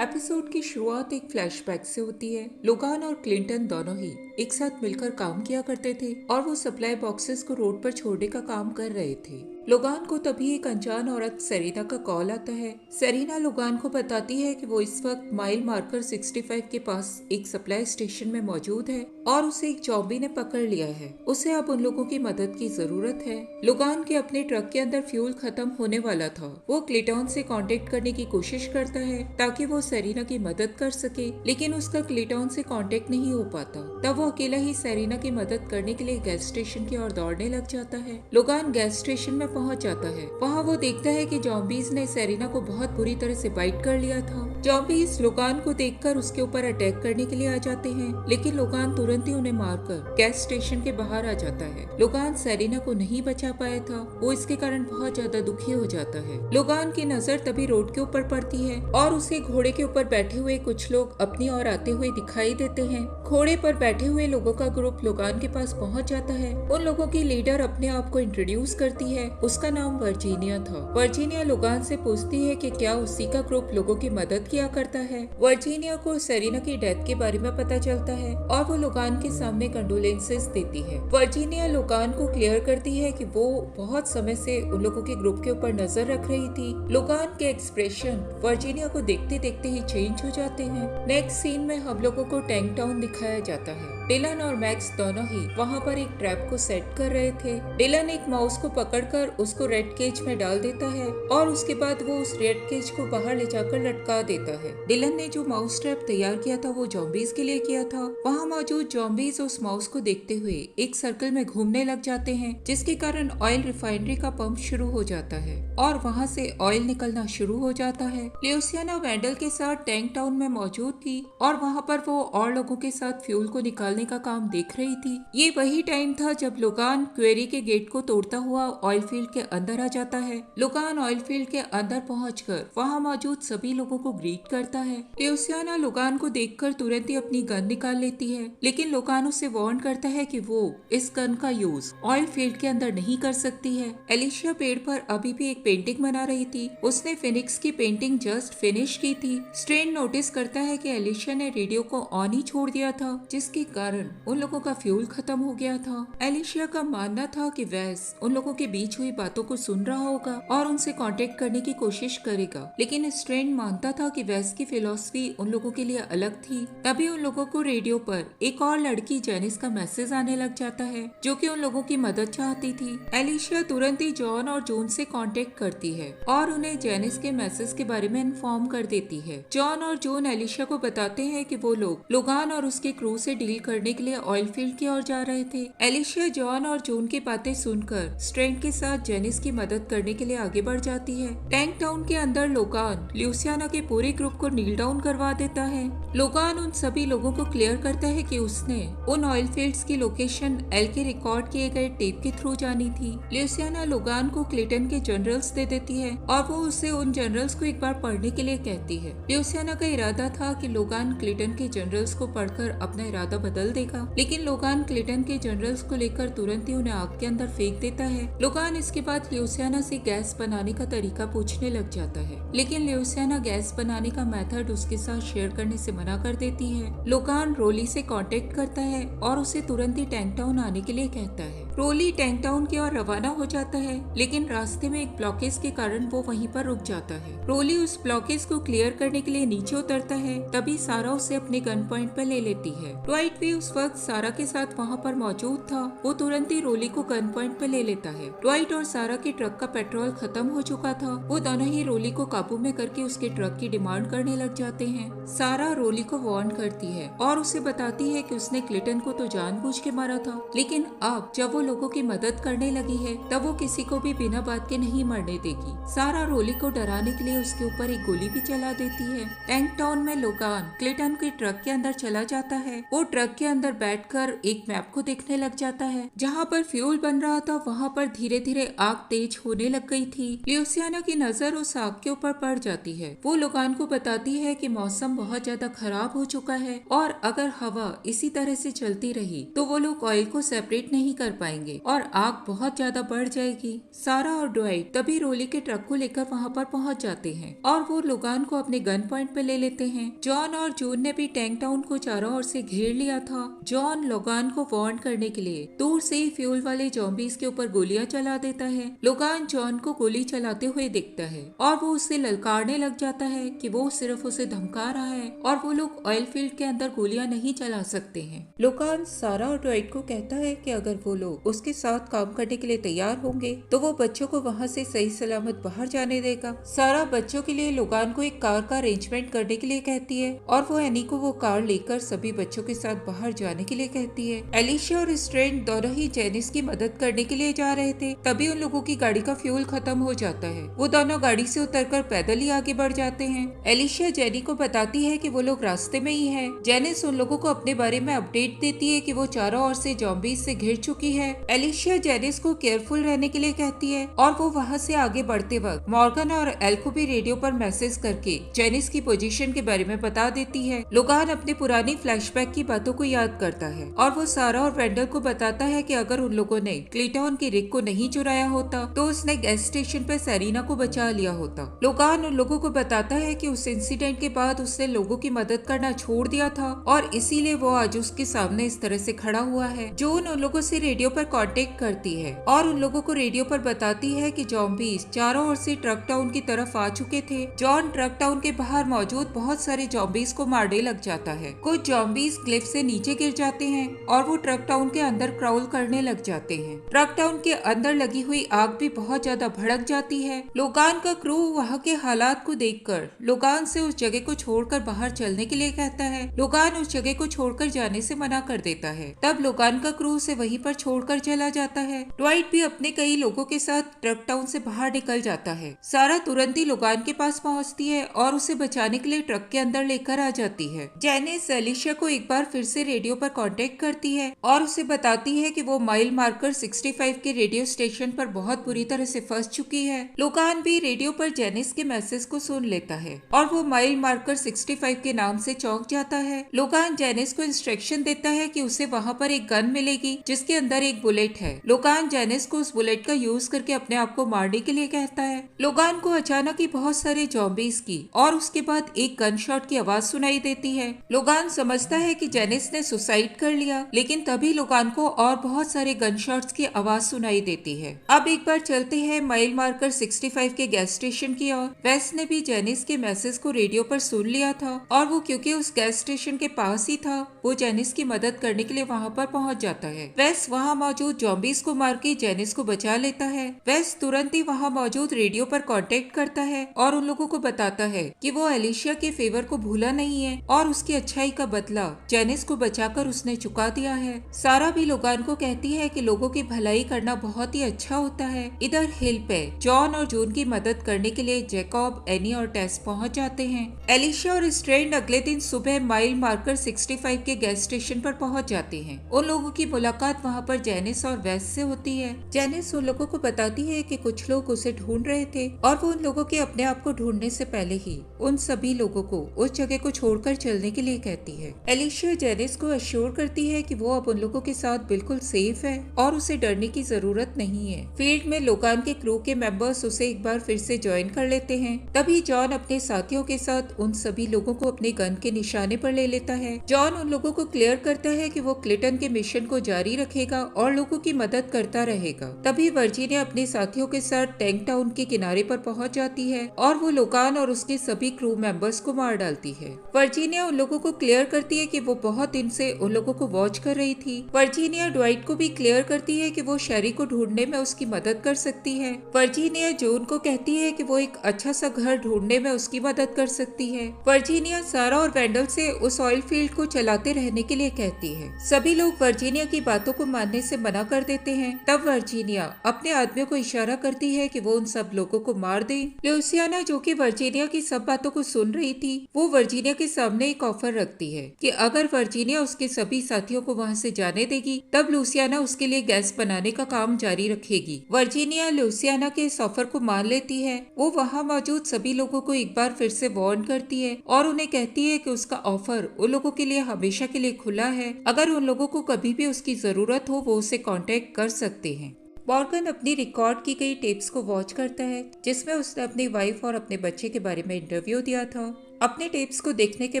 Episode की शुरुआत एक फ्लैशबैक से होती है। लोगान और क्लिंटन दोनों ही एक साथ मिलकर काम किया करते थे और वो सप्लाई बॉक्सेस को रोड पर छोड़ने का काम कर रहे थे। लोगान को तभी एक अनजान औरत सेरीना का कॉल आता है। सेरीना लोगान को बताती है कि वो इस वक्त माइल मार्कर 65 के पास एक सप्लाई स्टेशन में मौजूद है और उसे एक जॉम्बी ने पकड़ लिया है। उसे अब उन लोगों की मदद की जरूरत है। लोगान के अपने ट्रक के अंदर फ्यूल खत्म होने वाला था। वो क्लिटॉन से कांटेक्ट करने की कोशिश करता है ताकि वो सेरीना की मदद कर सके, लेकिन उसका क्लिटॉन से कांटेक्ट नहीं हो पाता। तब वो अकेला ही सेरीना की मदद करने के लिए गैस स्टेशन की ओर दौड़ने लग जाता है। लोगान गैस स्टेशन में पहुंच जाता है। वहाँ वो देखता है कि जॉम्बीज ने सेरीना को बहुत बुरी तरह से बाइट कर लिया था। जॉम्बीज लोगान को देखकर उसके ऊपर अटैक करने के लिए आ जाते हैं, लेकिन लोगान तुरंत ही उन्हें मारकर गैस स्टेशन के बाहर आ जाता है। लोगान सेरीना को नहीं बचा पाया था। वो इसके कारण बहुत ज्यादा दुखी हो जाता है। लोगान की नजर तभी रोड के ऊपर पड़ती है और उसे घोड़े के ऊपर बैठे हुए कुछ लोग अपनी ओर आते हुए दिखाई देते हैं। घोड़े पर बैठे हुए लोगों का ग्रुप लोगान के पास पहुंच जाता है। उन लोगों की लीडर अपने आप को इंट्रोड्यूस करती है। उसका नाम वर्जीनिया था। वर्जीनिया लोगान से पूछती है कि क्या उसी का ग्रुप लोगों की मदद किया करता है। वर्जीनिया को सेरीना की डेथ के बारे में पता चलता है और वो लोगान के सामने कंडोलेंसेस देती है। वर्जीनिया लोगान को क्लियर करती है कि वो बहुत समय से उन लोगों के ग्रुप के ऊपर नजर रख रही थी। लोगान के एक्सप्रेशन वर्जीनिया को देखते देखते ही चेंज हो जाते हैं। नेक्स्ट सीन में हम लोगों को टैंक टाउन दिखाया जाता है। डिलन और मैक्स दोनों ही वहाँ पर एक ट्रैप को सेट कर रहे थे। डिलन एक माउस को पकड़कर उसको रेड केज में डाल देता है और उसके बाद वो उस रेड केज को बाहर ले जाकर लटका देता है। डिलन ने जो माउस ट्रैप तैयार किया था वो जॉम्बीज के लिए किया था। वहाँ मौजूद जॉम्बीज उस माउस को देखते हुए एक सर्कल में घूमने लग जाते हैं, जिसके कारण ऑयल रिफाइनरी का पंप शुरू हो जाता है और वहाँ से ऑयल निकलना शुरू हो जाता है। ल्यूसियाना वैंडल के साथ टैंक टाउन में मौजूद थी और वहाँ पर वो और लोगों के साथ फ्यूल को निकालने का काम देख रही थी। ये वही टाइम था जब लोगान क्वेरी के गेट को तोड़ता हुआ ऑयल फील्ड के अंदर आ जाता है। लोगान ऑयल फील्ड के अंदर पहुंचकर वहां मौजूद सभी लोगों को ग्रीट करता है। ल्यूसियाना लोगान को देखकर तुरंत ही अपनी गन निकाल लेती है, लेकिन लोगान उसे वार्न करता है कि वो इस गन का यूज ऑयल फील्ड के अंदर नहीं कर सकती है। एलिशिया पेड़ पर अभी भी एक पेंटिंग बना रही थी। उसने फिनिक्स की पेंटिंग जस्ट फिनिश की थी। स्ट्रेन नोटिस करता है कि एलिशिया ने रेडियो को ऑन ही छोड़ दिया था, जिसके कारण उन लोगों का फ्यूल खत्म हो गया था। एलिशिया का मानना था कि वैस उन लोगों के बीच हुई बातों को सुन रहा होगा और उनसे कांटेक्ट करने की कोशिश करेगा, लेकिन स्ट्रेन मानता था कि वैस की फिलॉसफी उन लोगों के लिए अलग थी। तभी उन लोगों को रेडियो पर एक और लड़की जेनिस का मैसेज आने लग जाता है, जो कि उन लोगों की मदद चाहती थी। एलिशिया तुरंत ही जॉन और जून से कांटेक्ट करती है और उन्हें जेनिस के मैसेज के बारे में इन्फॉर्म कर देती है। जॉन और जून एलिशिया को बताते हैं कि वो लोग लोगान और उसके क्रू से डील करने के लिए ऑयल फील्ड की ओर जा रहे थे। एलिशिया जॉन और जून की बातें सुनकर स्ट्रेंट के साथ जेनिस की मदद करने के लिए आगे बढ़ जाती है। टैंक टाउन के अंदर लोगान ल्यूसियाना के पूरे ग्रुप को नील डाउन करवा देता है। लोगान उन सभी लोगों को क्लियर करता है कि उसने उन ऑयल फील्ड्स की लोकेशन एल के रिकॉर्ड किए गए टेप के थ्रू जानी थी। ल्यूसियाना लोगान को क्लिंटन के जनरल्स दे देती है और वो उसे उन जनरल्स को एक बार पढ़ने के लिए कहती है। ल्यूसियाना का इरादा था कि लोगान क्लिंटन के जनरल्स को पढ़कर अपना इरादा बदल देगा, लेकिन लोगान क्लिंटन के जनरल्स को लेकर तुरंत ही उन्हें आग के अंदर फेंक देता है। लोगान इसके बाद ल्यूसियाना से गैस बनाने का तरीका पूछने लग जाता है, लेकिन ल्यूसियाना गैस बनाने का मेथड उसके साथ शेयर करने से मना कर देती है। लोगान रोली से कांटेक्ट करता है और उसे तुरंत ही टैंक टाउन आने के लिए कहता है। रोली टैंक टाउन की ओर रवाना हो जाता है, लेकिन रास्ते में एक ब्लॉकेज के कारण वो वहीं पर रुक जाता है। रोली उस ब्लॉकेज को क्लियर करने के लिए नीचे उतरता है, तभी सारा उसे अपने गन पॉइंट पर ले लेती है। ट्वाइट भी उस वक्त सारा के साथ वहाँ पर मौजूद था। वो तुरंत ही रोली को गन पॉइंट पे ले लेता है। ट्वाइट और सारा के ट्रक का पेट्रोल खत्म हो चुका था। वो दोनों ही रोली को काबू में करके उसके ट्रक की डिमांड करने लग जाते हैं। सारा रोली को वार्न करती है और उसे बताती है कि उसने क्लिंटन को तो जानबूझ के मारा था, लेकिन अब जब वो लोगों की मदद करने लगी है तब वो किसी को भी बिना बात के नहीं मरने देगी। सारा रोली को डराने के लिए उसके ऊपर एक गोली भी चला देती है। टैंक टाउन में लोगान क्लिंटन के ट्रक के अंदर चला जाता है। वो ट्रक के अंदर बैठकर एक मैप को देखने लग जाता है। जहाँ पर फ्यूल बन रहा था वहाँ पर धीरे धीरे आग तेज होने लग गई थी। ल्यूसियाना की नजर उस आग के ऊपर पड़ जाती है। वो लोगान को बताती है कि मौसम बहुत ज्यादा खराब हो चुका है और अगर हवा इसी तरह से चलती रही तो वो लोग ऑयल को सेपरेट नहीं कर पाएंगे और आग बहुत ज्यादा बढ़ जाएगी। सारा और ड्वाइट तभी रोली के ट्रक को लेकर वहाँ पर पहुँच जाते हैं और वो लोगान को अपने गन पॉइंट पे ले लेते हैं। जॉन और जून ने भी टैंक टाउन को चारों ओर से घेर लिया था। जॉन लोगान को वार्न करने के लिए दूर से ही फ्यूल वाले जॉम्बीज के ऊपर गोलियां चला देता है। लोगान जॉन को गोली चलाते हुए देखता है और वो उससे ललकारने लग जाता है कि वो सिर्फ उसे धमका रहा है और वो लोग ऑयल फील्ड के अंदर गोलियां नहीं चला सकते हैं। लोगान सारा और ड्वाइट को कहता है कि अगर वो लोग उसके साथ काम करने के लिए तैयार होंगे तो वो बच्चों को वहाँ से सही सलामत बाहर जाने देगा। सारा बच्चों के लिए लोगान को एक कार का अरेंजमेंट करने के लिए कहती है और वो एनी को वो कार लेकर सभी बच्चों के साथ बाहर जाने के लिए कहती है। एलिशिया और स्ट्रेंड दोनों ही जेनिस की मदद करने के लिए जा रहे थे। तभी उन लोगों की गाड़ी का फ्यूल खत्म हो जाता है। वो दोनों गाड़ी से उतरकर पैदल ही आगे बढ़ जाते हैं। एलिशिया जेनी को बताती है कि वो लोग रास्ते में ही हैं। जेनिस उन लोगों को अपने बारे में अपडेट देती है कि वो चारों ओर से जॉम्बीज से घिर चुकी है। एलिशिया जेनिस को केयरफुल रहने के लिए कहती है और वो वहाँ से आगे बढ़ते वक्त मॉर्गन और एल को भी रेडियो पर मैसेज करके जेनिस की पोजीशन के बारे में बता देती है। लोगान अपने पुरानी फ्लैशबैक की बातों को याद करता है और वो सारा और वेंडल को बताता है कि अगर उन लोगों ने क्लीटॉन की रिग को नहीं चुराया होता तो उसने गैस स्टेशन पर सेरिना को बचा लिया होता। लोगान उन लोगों को बताता है कि उस इंसिडेंट के बाद उसने लोगों की मदद करना छोड़ दिया था और इसीलिए वो आज उसके सामने इस तरह से खड़ा हुआ है। जून उन लोगों से रेडियो पर कांटेक्ट करती है और उन लोगों को रेडियो पर बताती है कि जॉम्बीज चारों ओर से ट्रक टाउन की तरफ आ चुके थे। जॉन ट्रक टाउन के बाहर मौजूद बहुत सारे जॉम्बीज को मारने लग जाता है। कुछ जॉम्बीज क्लिफ से नीचे गिर जाते हैं और वो ट्रक टाउन के अंदर क्राउल करने लग जाते हैं। ट्रक टाउन के अंदर लगी हुई आग भी बहुत ज्यादा भड़क जाती है। लोगान का क्रू वहाँ के हालात को देखकर लोगान से उस जगह को छोड़कर बाहर चलने के लिए कहता है। लोगान उस जगह को छोड़कर जाने से मना कर देता है। तब लोगान का क्रू उसे वहीं पर छोड़कर चला जाता है। ड्वाइट भी अपने कई लोगों के साथ ट्रक टाउन से बाहर निकल जाता है। सारा तुरंत ही लोगान के पास पहुंचती है और उसे बचाने के लिए ट्रक के अंदर लेकर आ जाती है। जेनिस एलिशिया को एक बार फिर से रेडियो पर कांटेक्ट करती है और उसे बताती है कि वो माइल मार्कर 65 के रेडियो स्टेशन पर बहुत बुरी तरह से फंस चुकी है। लोगान भी रेडियो पर जेनिस के मैसेज को सुन लेता है और वो माइल मार्कर 65 के नाम से चौंक जाता है। लोगान जेनिस को इंस्ट्रक्शन देता है कि उसे वहाँ पर एक गन मिलेगी जिसके अंदर एक बुलेट है। लोगान जेनिस को उस बुलेट का यूज करके अपने आप को मारने के लिए कहता है। लोगान को अचानक ही बहुत सारे जॉम्बीज की और उसके बाद एक गन शॉट की आवाज सुनाई देती है। लोगान समझता है कि जेनिस ने सुसाइड कर लिया, लेकिन तभी लोगान को और बहुत सारे गन शॉट्स की आवाज सुनाई देती है। अब एक बार चलते हैं माइल मार्कर 65 के गैस स्टेशन की ओर। वेस ने भी जेनिस के मैसेज को रेडियो पर सुन लिया था और वो क्योंकि उस गैस स्टेशन के पास ही था वो जेनिस की मदद करने के लिए वहाँ पर पहुँच जाता है। वेस वहाँ मौजूद जॉम्बीज को मार के जेनिस को बचा लेता है। वेस तुरंत ही वहाँ मौजूद रेडियो पर कांटेक्ट करता है और उन लोगों को बताता है कि वो एलिशिया के फेवर को भूला नहीं है और उसकी अच्छाई का बदला जेनिस को बचाकर उसने चुका दिया है। सारा भी लोगान को कहती है कि लोगों की भलाई करना बहुत ही अच्छा होता है। इधर हिल पे जॉन और जून की मदद करने के लिए जैकब, एनी और टेस पहुंच जाते हैं। एलिशिया और स्ट्रेंड अगले दिन सुबह माइल मार्कर 65 के गैस स्टेशन पर पहुंच जाते हैं। उन लोगों की मुलाकात वहां पर जेनिस और वेस से होती है। जेनिस उन लोगों को बताती है कि कुछ लोग उसे ढूंढ रहे थे और वो उन लोगों के अपने आप को ढूंढने से पहले ही उन सभी लोगों को उस जगह को छोड़कर चलने के लिए कहती है। एलिशिया जेनिस को अश्योर करती है कि वो अब उन लोगों के साथ बिल्कुल सेफ है और उसे डरने की जरूरत नहीं है। फील्ड में लोगान के क्रू के मेंबर्स उसे एक बार फिर से ज्वाइन कर लेते हैं। तभी जॉन अपने साथियों के साथ उन सभी लोगों को अपने गन के निशाने पर ले लेता है। जॉन उन लोगों को क्लियर करता है कि वो क्लिटन के मिशन को जारी रखेगा और लोगों की मदद करता रहेगा। तभी वर्जीनिया अपने साथियों के साथ टैंक टाउन के किनारे पर पहुंच जाती है और वो लोगान और उसके सभी क्रू मेंबर्स को मार डालती है। वर्जीनिया उन लोगों को क्लियर करती है कि वो बहुत दिन से उन लोगों को वॉच कर रही थी। वर्जीनिया ड्वाइट को भी क्लियर करती है कि वो शेरी को ढूंढने में उसकी मदद कर सकती है। वर्जीनिया जून को कहती है कि वो एक अच्छा सा घर ढूंढने में उसकी मदद कर सकती है। वर्जीनिया सारा और वेंडल से उस ऑयल फील्ड को चलाते रहने के लिए कहती है। सभी लोग वर्जीनिया की बातों को मानने से मना कर देते हैं। तब वर्जीनिया अपने आदमियों को इशारा करती है कि वो उन सब लोगों को मार दे। ल्यूसियाना जो कि वर्जीनिया की सब बातों को सुन रही थी, वो वर्जीनिया के सामने एक ऑफर रखती है कि अगर वर्जीनिया वर्जीनिया उसके सभी साथियों को वहाँ से जाने देगी, तब लूसियाना उसके लिए गैस बनाने का काम जारी रखेगी। वर्जीनिया लूसियाना के इस ऑफर को मान लेती है। वो वहाँ मौजूद सभी लोगों को एक बार फिर से वार्न करती है और उन्हें कहती है कि उसका ऑफर उन लोगों के लिए हमेशा के लिए खुला है। अगर उन लोगों को कभी भी उसकी जरूरत हो वो उसे कांटेक्ट कर सकते हैं। मॉर्गन अपनी रिकॉर्ड की गई टेप्स को वॉच करता है जिसमें उसने अपनी वाइफ और अपने बच्चे के बारे में इंटरव्यू दिया था। अपने टेप्स को देखने के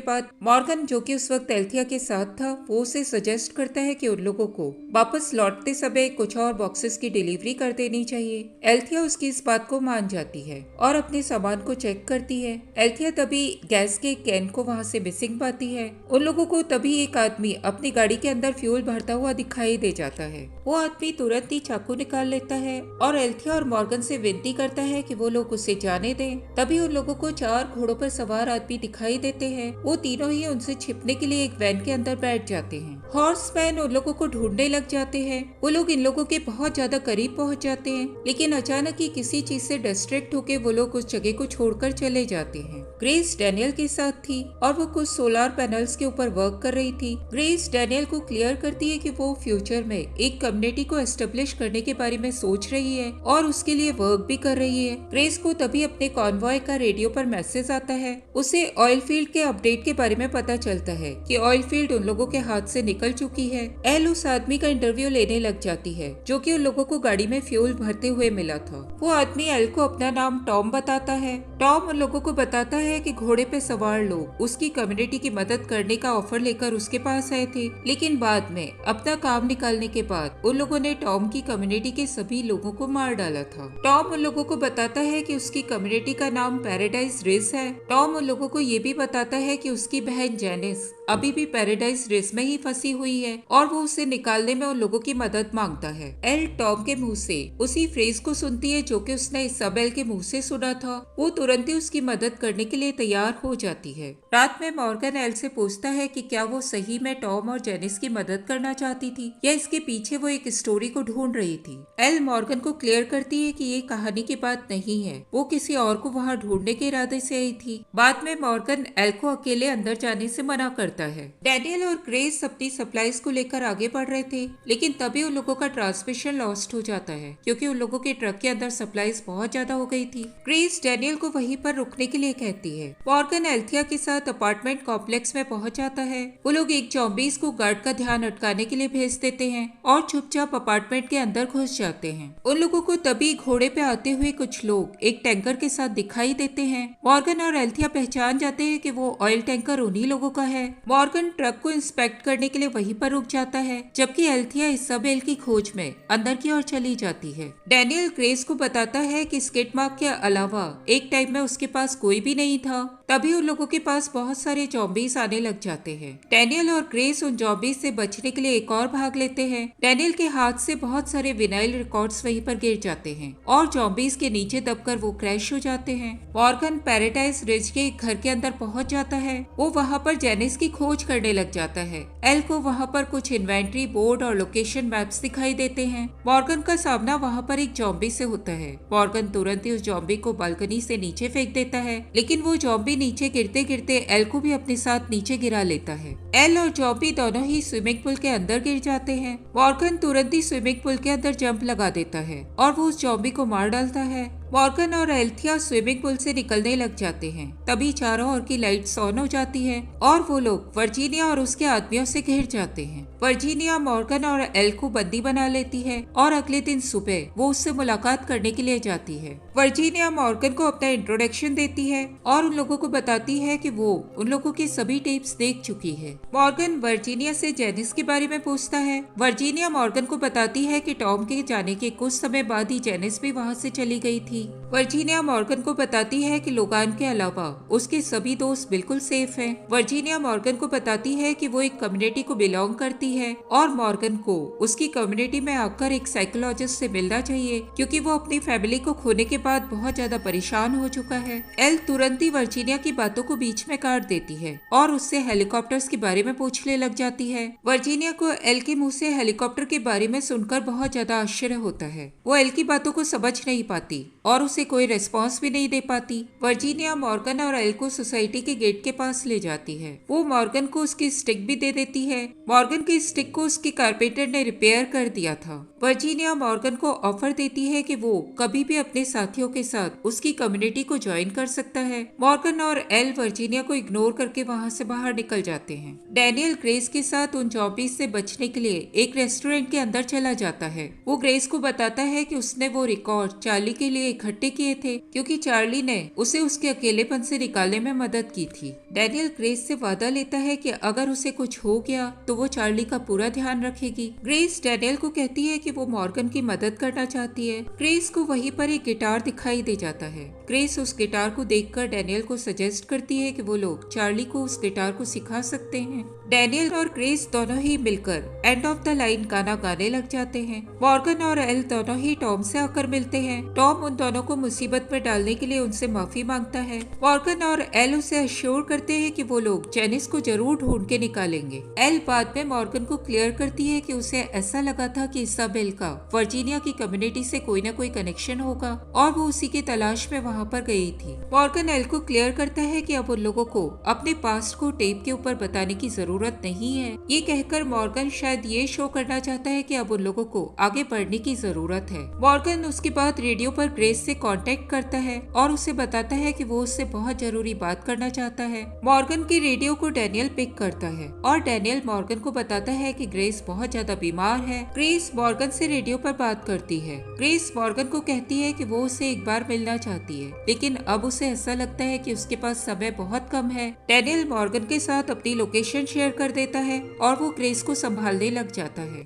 बाद मॉर्गन, जो कि उस वक्त एल्थिया के साथ था, वो उसे सजेस्ट करता है कि उन लोगों को वापस लौटते समय कुछ और बॉक्सेस की डिलीवरी कर देनी चाहिए। एल्थिया उसकी इस बात को मान जाती है और अपने सामान को चेक करती है। एल्थिया तभी गैस के कैन को वहाँ से मिसिंग पाती है। उन लोगों को तभी एक आदमी अपनी गाड़ी के अंदर फ्यूल भरता हुआ दिखाई दे जाता है। वो आदमी तुरंत ही चाकू निकाल लेता है और एल्थिया और मॉर्गन से विनती करता है कि वो लोग उसे जाने दें। तभी उन लोगों को 4 घोड़ों पर सवार आदमी दिखाई देते हैं। वो तीनों ही उनसे छिपने के लिए एक वैन के अंदर बैठ जाते हैं। हॉर्समैन उन लोगों को ढूंढने लग जाते हैं। वो लोग इन लोगों के बहुत ज्यादा करीब पहुंच जाते हैं, लेकिन अचानक ही किसी चीज से डिस्ट्रैक्ट होकर वो लोग उस जगह को छोड़कर चले जाते हैं। ग्रेस डैनियल के साथ थी और वो कुछ सोलर पैनल्स के ऊपर वर्क कर रही थी। ग्रेस डैनियल को क्लियर करती है कि वो फ्यूचर में एक कम्युनिटी को एस्टेब्लिश करने के बारे में सोच रही है और उसके लिए वर्क भी कर रही है। ग्रेस को तभी अपने कॉन्वॉय का रेडियो पर मैसेज आता है। उसे ऑयल फील्ड के अपडेट के बारे में पता चलता है कि ऑयल फील्ड उन लोगों के हाथ से निकल चुकी है। एल उस आदमी का इंटरव्यू लेने लग जाती है जो कि उन लोगों को गाड़ी में फ्यूल भरते हुए मिला था। वो आदमी एल को अपना नाम टॉम बताता है। टॉम उन लोगों को बताता है कि घोड़े पे सवार लोग उसकी कम्युनिटी की मदद करने का ऑफर लेकर उसके पास आए थे, लेकिन बाद में अपना काम निकालने के बाद उन लोगों ने टॉम की कम्युनिटी के सभी लोगों को मार डाला था। टॉम उन लोगों को बताता है कि उसकी कम्युनिटी का नाम पैराडाइज रिज है। टॉम उन लोगों को ये भी बताता है कि उसकी बहन जेनिस अभी भी पैराडाइज रिज में ही फंसी हुई है और वो उसे निकालने में उन लोगों की मदद मांगता है। एल टॉम के मुंह से उसी फ्रेज को सुनती है जो कि उसने इसाबेल के मुंह से सुना था। वो तुरंत ही उसकी मदद करने के लिए तैयार हो जाती है। रात में मॉर्गन एल से पूछता है कि क्या वो सही में टॉम और जेनिस की मदद करना चाहती थी या इसके पीछे वो एक स्टोरी को ढूंढ रही थी। एल मॉर्गन को क्लियर करती है कि ये कहानी की बात नहीं है, वो किसी और को वहाँ ढूंढने के इरादे से आई थी। बाद में मॉर्गन एल को अकेले अंदर जाने से मना करता है। डैनियल और ग्रेस अपनी सप्लाईज को लेकर आगे बढ़ रहे थे, लेकिन तभी उन लोगों का ट्रांसमिशन लॉस्ट हो जाता है क्योंकि उन लोगों के ट्रक के अंदर सप्लाईज बहुत ज्यादा हो गई थी। ग्रेस डैनियल को वहीं पर रुकने के लिए कहती है। मॉर्गन एल्थिया के साथ अपार्टमेंट कॉम्प्लेक्स में पहुंच जाता है। वो लोग एक जॉम्बीज को गार्ड का ध्यान अटकाने के लिए भेज देते हैं और चुपचाप अपार्टमेंट के अंदर घुस जाते हैं। उन लोगों को तभी घोड़े पे आते हुए कुछ लोग एक टैंकर के साथ दिखाई देते हैं। मॉर्गन और एल्थिया पहचान जाते हैं कि वो ऑयल टैंकर उन्हीं लोगों का है। मॉर्गन ट्रक को इंस्पेक्ट करने के लिए वहीं पर रुक जाता है, जबकि एल्थिया इसाबेल की खोज में अंदर की ओर चली जाती है। डैनियल ग्रेस को बताता है कि स्किट मार्क के अलावा एक टाइम में उसके पास कोई भी नहीं था। तभी उन लोगों के पास बहुत सारे जॉम्बीज आने लग जाते हैं। डैनियल और ग्रेस उन जॉम्बीज से बचने के लिए एक और भाग लेते हैं। डैनियल के हाथ से बहुत सारे विनाइल रिकॉर्ड्स वहीं पर गिर जाते हैं और जॉम्बीज के नीचे दबकर वो क्रैश हो जाते हैं। मॉर्गन पैराडाइज रिज के घर के अंदर पहुंच जाता है। वो वहाँ पर जेनिस की खोज करने लग जाता है। एल को वहाँ पर कुछ इन्वेंट्री बोर्ड और लोकेशन मैप्स दिखाई देते हैं। मॉर्गन का सामना वहाँ पर एक जॉम्बी से होता है। मॉर्गन तुरंत ही उस जॉम्बी को बालकनी से नीचे फेंक देता है, लेकिन वो जॉम्बी नीचे गिरते गिरते एल को भी अपने साथ नीचे गिरा लेता है। एल और जॉम्बी दोनों ही स्विमिंग पूल के अंदर गिर जाते हैं। मॉर्गन तुरंत ही स्विमिंग पूल के अंदर जंप लगा देता है और वो उस जॉम्बी को मार डालता है। मॉर्गन और एल्थिया स्विमिंग पूल से निकलने लग जाते हैं। तभी चारों ओर की लाइट्स ऑन हो जाती है और वो लोग वर्जीनिया और उसके आदमियों से घिर जाते हैं। वर्जीनिया मॉर्गन और एल को बंदी बना लेती है और अगले दिन सुबह वो उससे मुलाकात करने के लिए जाती है। वर्जीनिया मॉर्गन को अपना इंट्रोडक्शन देती है और उन लोगों को बताती है कि वो उन लोगों की सभी टेप्स देख चुकी है। मॉर्गन वर्जीनिया से जेनिस के बारे में पूछता है। वर्जीनिया मॉर्गन को बताती है कि टॉम के जाने के कुछ समय बाद ही जेनिस भी वहाँ से चली गई थी। वर्जीनिया मॉर्गन को बताती है कि लोगान के अलावा उसके सभी दोस्त बिल्कुल सेफ हैं। वर्जीनिया मॉर्गन को बताती है कि वो एक कम्युनिटी को बिलोंग करती है और मॉर्गन को उसकी कम्युनिटी में आकर एक साइकोलॉजिस्ट से मिलना चाहिए क्योंकि वो अपनी फैमिली को खोने के बाद बहुत ज्यादा परेशान हो चुका है। एल तुरंत ही वर्जीनिया की बातों को बीच में काट देती है और उससे हेलीकॉप्टर्स के बारे में पूछने लग जाती है। वर्जीनिया को एल के मुंह से हेलीकॉप्टर के बारे में सुनकर बहुत ज्यादा आश्चर्य होता है। वो एल की बातों को समझ नहीं पाती और उसे उसे कोई रिस्पॉन्स भी नहीं दे पाती। वर्जीनिया मॉर्गन और एल को सोसाइटी के गेट के पास ले जाती है। वो मॉर्गन को उसकी स्टिक भी दे देती है। मॉर्गन की स्टिक को उसके कारपेंटर ने रिपेयर कर दिया था। वर्जीनिया मॉर्गन को ऑफर देती है कि वो कभी भी अपने साथियों के साथ उसकी कम्युनिटी को ज्वाइन कर सकता है। मॉर्गन और एल वर्जीनिया को इग्नोर करके वहाँ से बाहर निकल जाते हैं। डैनियल ग्रेस के साथ उन जॉम्बीज से बचने के लिए एक रेस्टोरेंट के अंदर चला जाता है। वो ग्रेस को बताता है कि उसने वो रिकॉर्ड चार्ली के लिए इकट्ठे किए थे क्योंकि चार्ली ने उसे उसके अकेलेपन से निकालने में मदद की थी। डैनियल ग्रेस से वादा लेता है कि अगर उसे कुछ हो गया तो वो चार्ली का पूरा ध्यान रखेगी। ग्रेस डैनियल को कहती है कि वो मॉर्गन की मदद करना चाहती है। ग्रेस को वहीं पर एक गिटार दिखाई दे जाता है। ग्रेस उस गिटार को देखकर डैनियल को सजेस्ट करती है कि वो लोग चार्ली को उस गिटार को सिखा सकते हैं। डैनियल और ग्रेस दोनों ही मिलकर एंड ऑफ द लाइन गाना गाने लग जाते हैं। मॉर्गन और एल दोनों ही टॉम से आकर मिलते हैं। टॉम उन दोनों को मुसीबत में डालने के लिए उनसे माफी मांगता है। मॉर्गन और एल उसे अश्योर करते हैं कि वो लोग जेनिस को जरूर ढूंढ के निकालेंगे। एल बाद में मॉर्गन को क्लियर करती है कि उसे ऐसा लगा था कि इसाबेल का वर्जीनिया की कम्युनिटी से कोई न कोई कनेक्शन होगा और वो उसी की तलाश में वहाँ पर गई थी। मॉर्गन एल को क्लियर करता है कि अब उन लोगों को अपने पास्ट को टेप के ऊपर बताने की जरूरत नहीं है। ये कहकर मॉर्गन शायद ये शो करना चाहता है कि अब उन लोगों को आगे बढ़ने की जरूरत है। मॉर्गन उसके बाद रेडियो पर ग्रेस से कांटेक्ट करता है और उसे बताता है कि वो उससे बहुत जरूरी बात करना चाहता है। मॉर्गन की रेडियो को डैनियल पिक करता है और डैनियल मॉर्गन को बताता है कि ग्रेस बहुत ज्यादा बीमार है। ग्रेस मॉर्गन से रेडियो पर बात करती है। ग्रेस मॉर्गन को कहती है कि वो उसे एक बार मिलना चाहती है, लेकिन अब उसे ऐसा लगता है कि उसके पास समय बहुत कम है। डैनियल मॉर्गन के साथ अपनी लोकेशन शेयर कर देता है और वो ग्रेस को संभालने लग जाता है।